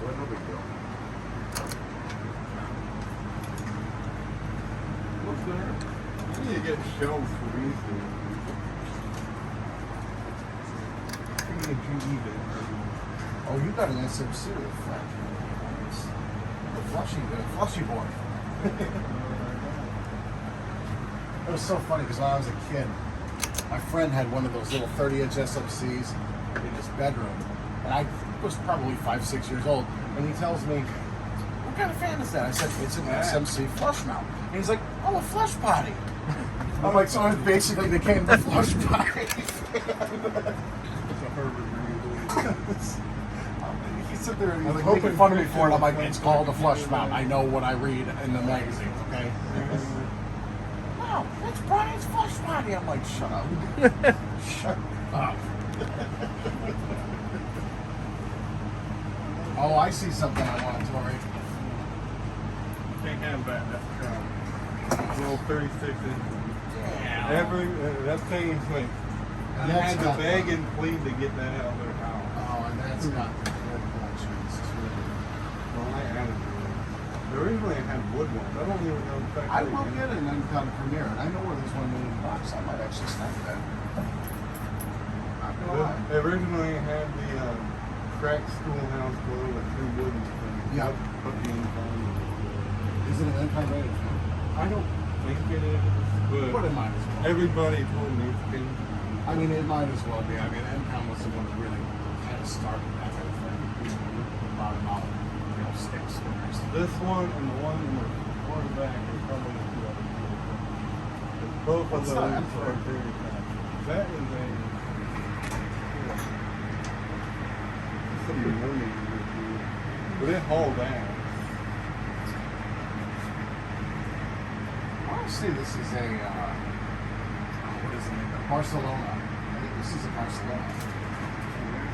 but no big deal. What's there? You need to get shelves for these things. Oh, you got an SMC with a friend. The flushy boy. It was so funny because when I was a kid, my friend had one of those little 30-inch SMCs in his bedroom, and I was probably 5-6 years old, and he tells me, "What kind of fan is that?" I said, "It's an SMC flush mount." And he's like, "Oh, a flush potty." I'm like, so I basically became the flush potty fan. He sit there and he's like making fun of me for it. I'm like, it's called a flush mount. I know what I read in the magazines, okay? Wow, that's Brian's flush potty. I'm like, shut up. Shut up. Oh, I see something I want, Tory. Can't have that. That's little 36 inches. Yeah. That thing is like, I had to beg and plead to get that out of their house. Oh, and that's got the wood collections too. Well, I added to it. Originally I had wood ones. I don't even know if I will get it and come Premiere, and I know where there's one in the box. I might actually snap that. Not gonna lie. Originally I had the cracked schoolhouse door with 2 wooden things. Yep. Put the income. Is it an income rated film? I don't think it is, But but it might as well. everybody told me it's been. I mean, it might as well be. I mean, income was the one that really kind of started that kind of thing. Bottom out, sticks. This one and the one in the quarterback are probably the 2 other ones. Both of What's those that? are very fast. That is a. Something million, but it hauled ass. Honestly, this is a what is it? Barcelona. I think this is a Barcelona.